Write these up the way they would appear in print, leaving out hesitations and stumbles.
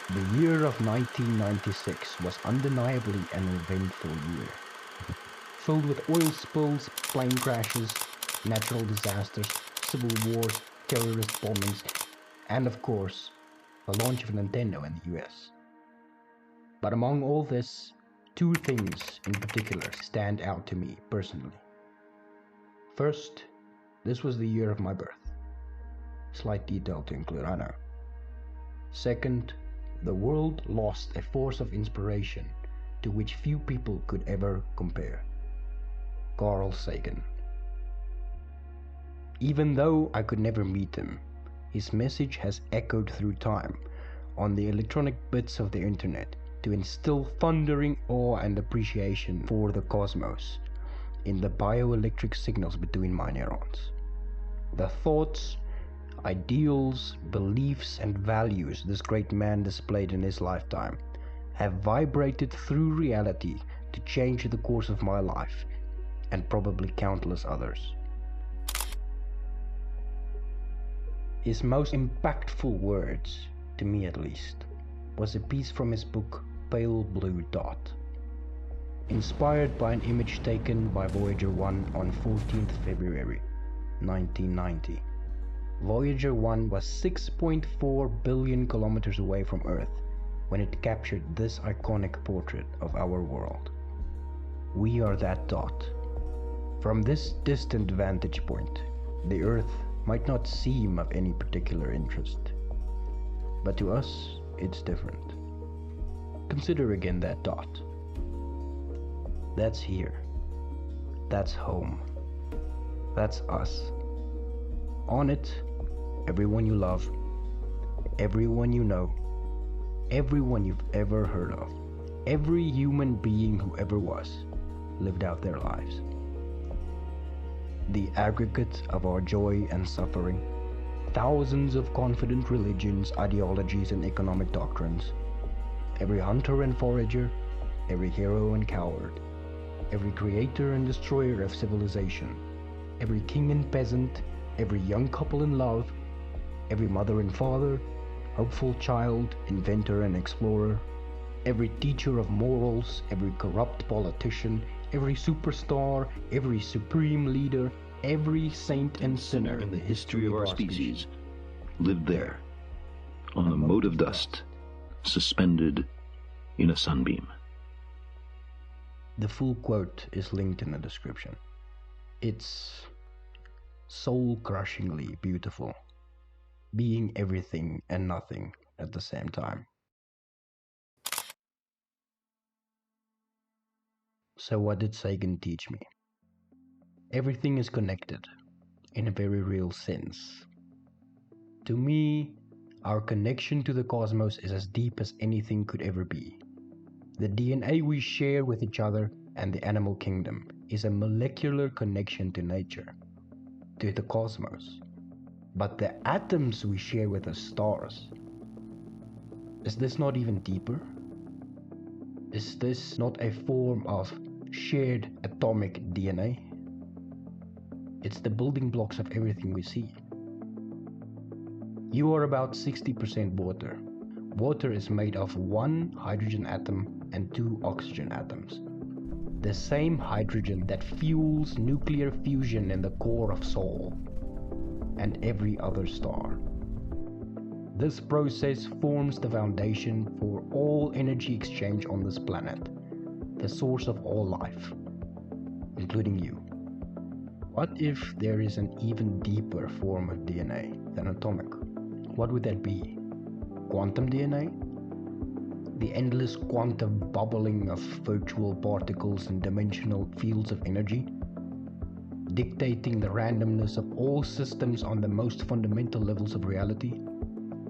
The year of 1996 was undeniably an eventful year, filled with oil spills, plane crashes, natural disasters, civil wars, terrorist bombings, and of course, the launch of Nintendo in the US. But among all this, two things in particular stand out to me personally. First, this was the year of my birth. Slight detail to include, I know. Second, the world lost a force of inspiration to which few people could ever compare. Carl Sagan. Even though I could never meet him, his message has echoed through time on the electronic bits of the internet to instill thundering awe and appreciation for the cosmos in the bioelectric signals between my neurons. The thoughts, ideals, beliefs, and values this great man displayed in his lifetime have vibrated through reality to change the course of my life and probably countless others. His most impactful words, to me at least, was a piece from his book Pale Blue Dot, inspired by an image taken by Voyager 1 on 14th February 1990. Voyager 1 was 6.4 billion kilometers away from Earth when it captured this iconic portrait of our world. We are that dot. From this distant vantage point, the Earth might not seem of any particular interest, but to us, it's different. Consider again that dot. That's here. That's home. That's us. On it, everyone you love, everyone you know, everyone you've ever heard of, every human being who ever was, lived out their lives. The aggregate of our joy and suffering, thousands of confident religions, ideologies, and economic doctrines, every hunter and forager, every hero and coward, every creator and destroyer of civilization, every king and peasant, every young couple in love, every mother and father, hopeful child, inventor and explorer, every teacher of morals, every corrupt politician, every superstar, every supreme leader, every saint and sinner in the history of our species lived there, on a mote of dust, suspended in a sunbeam. The full quote is linked in the description. It's soul-crushingly beautiful, being everything and nothing at the same time. So what did Sagan teach me? Everything is connected, in a very real sense. To me, our connection to the cosmos is as deep as anything could ever be. The DNA we share with each other and the animal kingdom is a molecular connection to nature, to the cosmos. But the atoms we share with the stars, is this not even deeper? Is this not a form of shared atomic DNA? It's the building blocks of everything we see. You are about 60% water. Water is made of one hydrogen atom and two oxygen atoms. The same hydrogen that fuels nuclear fusion in the core of Sol and every other star. This process forms the foundation for all energy exchange on this planet, the source of all life, including you. What if there is an even deeper form of DNA than atomic? What would that be? Quantum DNA? The endless quantum bubbling of virtual particles in dimensional fields of energy, dictating the randomness of all systems on the most fundamental levels of reality?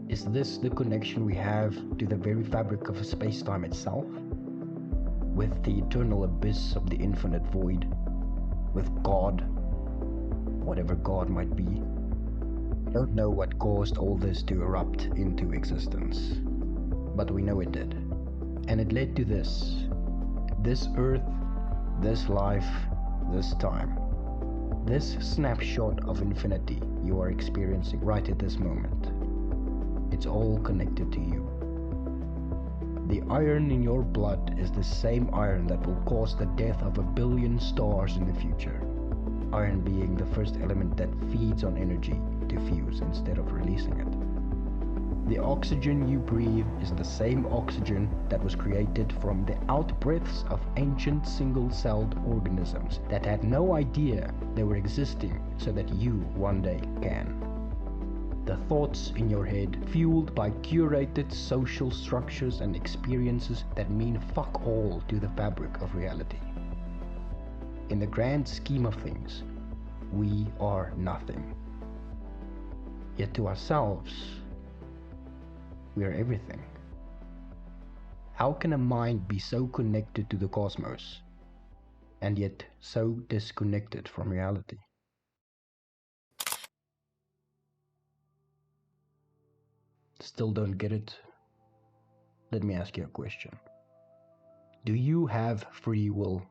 Is this the connection we have to the very fabric of space-time itself? With the eternal abyss of the infinite void? With God? Whatever God might be. I don't know what caused all this to erupt into existence, but we know it did. And it led to this. This earth, this life, this time. This snapshot of infinity you are experiencing right at this moment. It's all connected to you. The iron in your blood is the same iron that will cause the death of 1 billion stars in the future. Iron being the first element that feeds on energy to fuse instead of releasing it. The oxygen you breathe is the same oxygen that was created from the out-breaths of ancient single-celled organisms that had no idea they were existing so that you one day can. The thoughts in your head, fueled by curated social structures and experiences that mean fuck all to the fabric of reality. In the grand scheme of things, we are nothing. Yet to ourselves, we are everything. How can a mind be so connected to the cosmos and yet so disconnected from reality? Still don't get it? Let me ask you a question. Do you have free will?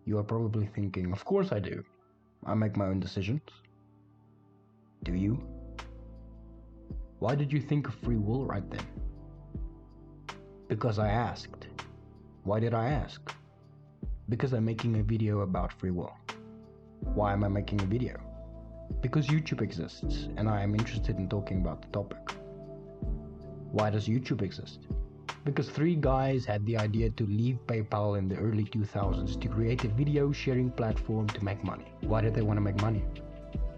You are probably thinking, of course I do. I make my own decisions. Do you? Why did you think of free will right then? Because I asked. Why did I ask? Because I'm making a video about free will. Why am I making a video? Because YouTube exists and I am interested in talking about the topic. Why does YouTube exist? Because 3 guys had the idea to leave PayPal in the early 2000s to create a video sharing platform to make money. Why did they want to make money?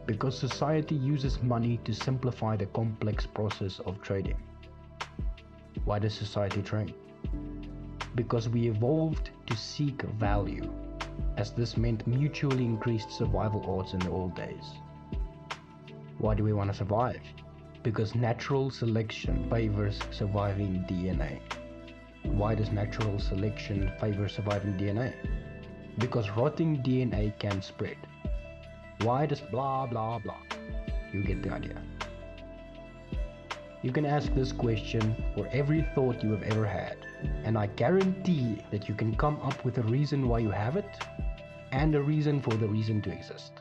Because society uses money to simplify the complex process of trading. Why does society trade? Because we evolved to seek value, as this meant mutually increased survival odds in the old days. Why do we want to survive? Because natural selection favors surviving DNA. Why does natural selection favor surviving DNA? Because rotting DNA can spread. Why does blah blah blah? You get the idea. You can ask this question for every thought you have ever had, and I guarantee that you can come up with a reason why you have it, and a reason for the reason to exist.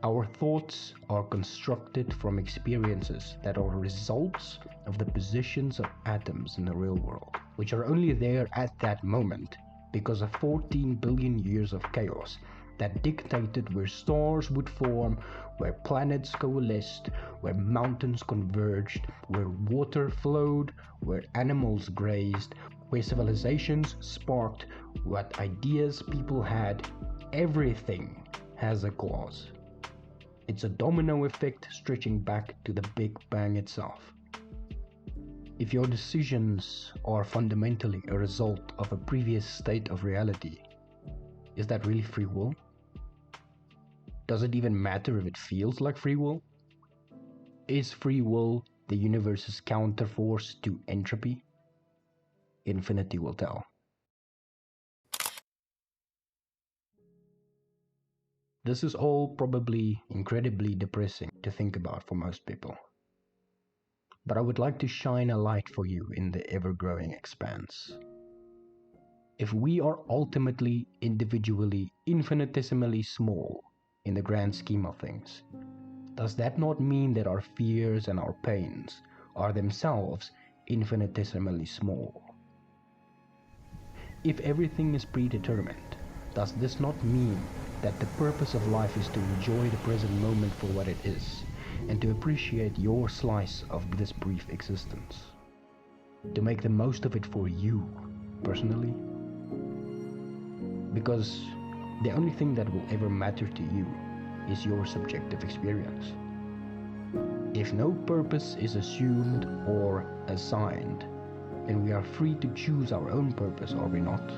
Our thoughts are constructed from experiences that are results of the positions of atoms in the real world, which are only there at that moment because of 14 billion years of chaos that dictated where stars would form, where planets coalesced, where mountains converged, where water flowed, where animals grazed, where civilizations sparked, what ideas people had. Everything has a cause. It's a domino effect stretching back to the Big Bang itself. If your decisions are fundamentally a result of a previous state of reality, is that really free will? Does it even matter if it feels like free will? Is free will the universe's counterforce to entropy? Infinity will tell. This is all probably incredibly depressing to think about for most people. But I would like to shine a light for you in the ever-growing expanse. If we are ultimately, individually, infinitesimally small in the grand scheme of things, does that not mean that our fears and our pains are themselves infinitesimally small? If everything is predetermined, does this not mean that the purpose of life is to enjoy the present moment for what it is, and to appreciate your slice of this brief existence? To make the most of it for you, personally? Because the only thing that will ever matter to you is your subjective experience. If no purpose is assumed or assigned, then we are free to choose our own purpose, are we not?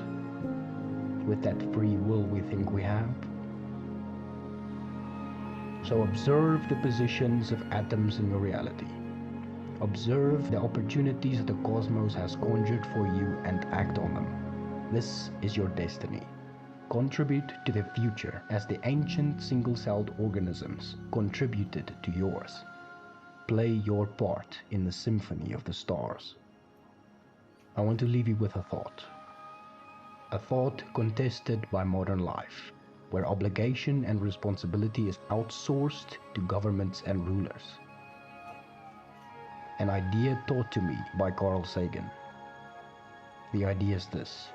With that free will we think we have. So observe the positions of atoms in your reality. Observe the opportunities the cosmos has conjured for you and act on them. This is your destiny. Contribute to the future as the ancient single-celled organisms contributed to yours. Play your part in the symphony of the stars. I want to leave you with a thought. A thought contested by modern life, where obligation and responsibility is outsourced to governments and rulers. An idea taught to me by Carl Sagan. The idea is this: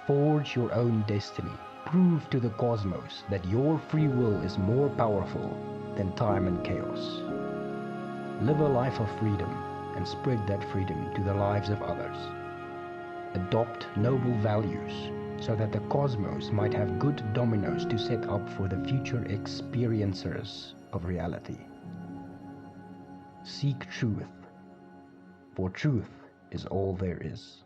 forge your own destiny. Prove to the cosmos that your free will is more powerful than time and chaos. Live a life of freedom and spread that freedom to the lives of others. Adopt noble values so that the cosmos might have good dominoes to set up for the future experiencers of reality. Seek truth, for truth is all there is.